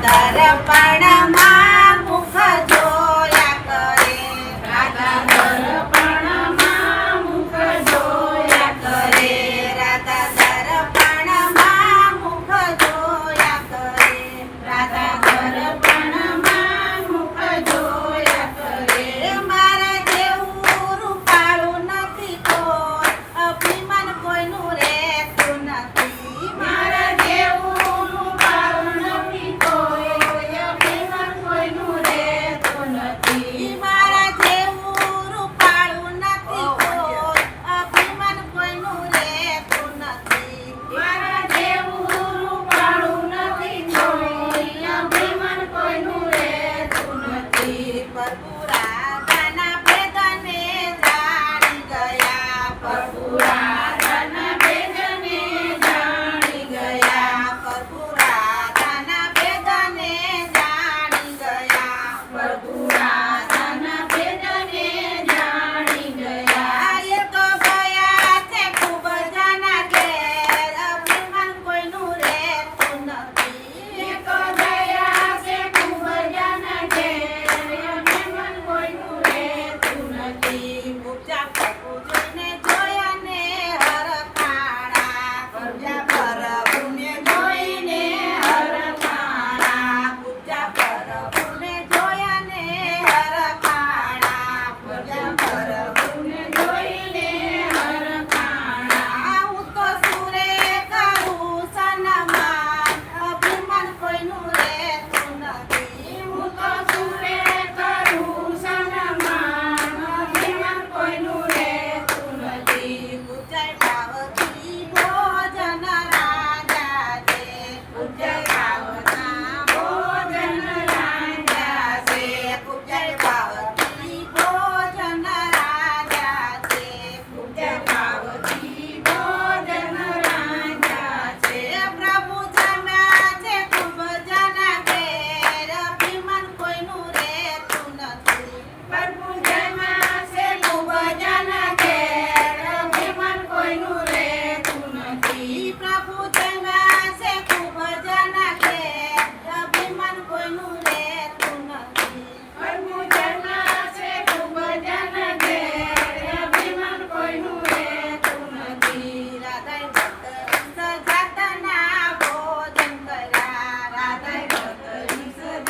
દર્પણમાં મુખ જોયા કરે, રાધા દર્પણમાં મુખ જોયા કરે, રાધા દર્પણમાં મુખ જોયા કરે, રાધા દર્પણમાં મુખ જોયા કરે. મારા જેવું રૂપાળું નથી કોઈ, અભિમાન કોઈનું રહેતું નથી. મારા જેવું રૂપાળું નથી કોઈ, અભિમાન કોઈનું રહેતું નથી. મારા જેવું રૂપાળું નથી કોઈ, અભિમાન કોઈનું રહેતું નથી. મારા જેવું રૂપાળું નથી કોઈ, અભિમાન કોઈનું રહેતું નથી. પ્રભુ રાધાના ભેદને જાણી ગયા, પ્રભુ રાધાના ભેદને જાણી ગયા, પ્રભુ રાધાના ભેદને જાણી ગયા. પ્રભુ રાધાના ભેદને જાણી ગયા. એ તો ગયા છે ખૂબ જણા ઘેર, અભિમાન કોઈનું રહેતું નથી. એ તો ગયા છે ખૂબ જણા ઘેર, અભિમાન કોઈનું રહેતું નથી. ઉપજા પ્રભુ જોઈને જોયા ને હરખાણા, ઉપજા પ્રભુને જોઈને હરખાણા, ઉપજા પ્રભુને જોયા ને હરખાણા, ઉપજા પ્રભુને જોઈને હરખાણા. હું તો સુરે કરું સન્માન, અભિમાન કોઈનું રહેતું નથી. હું તો સુરે કરું સન્માન, અભિમાન કોઈનું રહેતું નથી. ઉજ્જય પાર્વતી ભોજન રાજા છે, ઉજ્જય પાર્વતી ભોજન રાજા છે, ઉજ્જય પાર્વતી ભોજન રાજા છે. ઉજ્જય પાર્વતી ભોજન રાજા છે. પ્રભુ જમ્યા છે ખૂબ જણા ઘેર, અભિમાન કોઈનું રહેતું નથી. પ્રભુ જમ્યા છે ખૂબ જણા ઘેર, અભિમાન કોઈનું રહેતું નથી. પ્રભુ જમ્યા છે ખૂબ જણા ઘેર, અભિમાન કોઈનું રહેતું નથી. પ્રભુ જમ્યા છે ખૂબ જણા ઘેર, અભિમાન કોઈનું રહેતું નથી. રાધાએ ભક્ત સજાતના ભોજન કર્યા, રાધાએ ભક્ત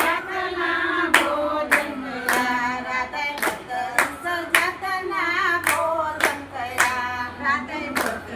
જાતના ભોજન કર્યા, રાધાએ ભક્ત સજાતના ભોજન કર્યા, રાધાએ ભક્ત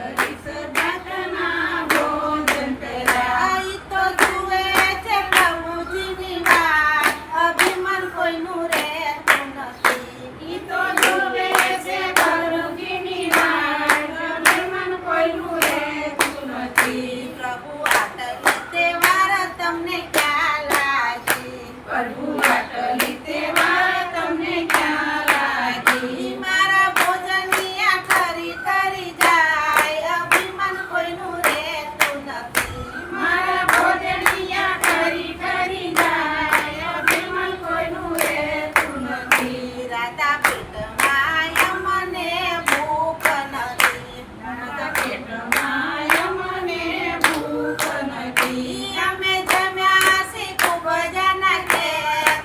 જાતના ભોજન કર્યા. ઈ તો જુએ છે પ્રભુજીની વાત, અભિમાન કોઈનું રહેતું નથી. ઈ તો જોવે છે પ્રભુજીની વાટ, અભિમાન કોઈનું રહેતું નથી. પ્રભુ આટલી તહેવાર તમને ક્યાં લાગી? પ્રભુ આટલી તહેવાર તમને ક્યાં લાગી? મારા ભોજનની આ ખરી ખરી જાય, અભિમાન કોઈનું રહેતું નથી. મારા ભોજનિયા ખરી ખરી જાય, અભિમાન કોઈનું રહેતું નથી. રાધા પેટમાં અમને ભૂખ નથી, રાધા પેટમાં અમને ભૂખ નથી. અમે જમ્યા છીએ ખૂબ જણા ઘેર,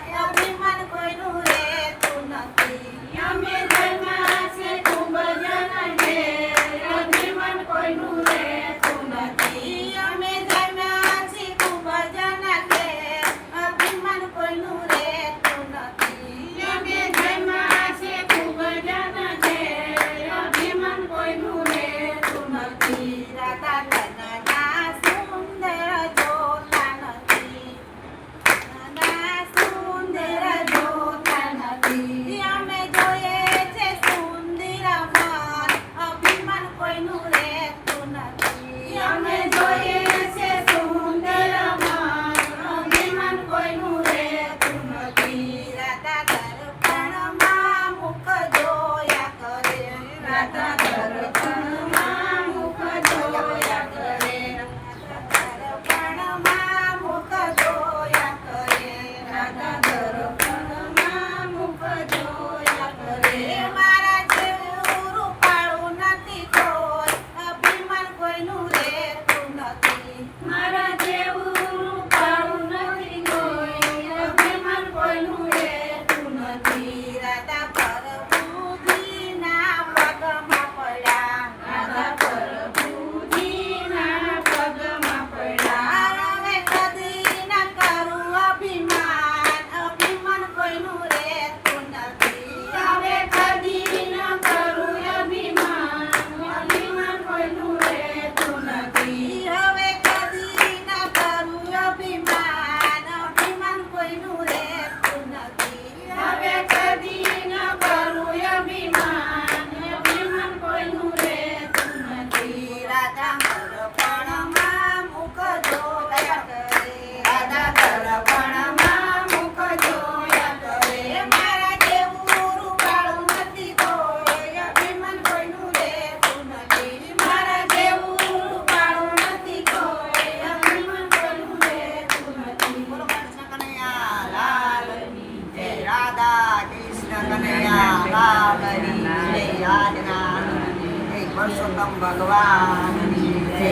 લાલની જય આજના જય પુરુષોત્તમ ભગવાનની જય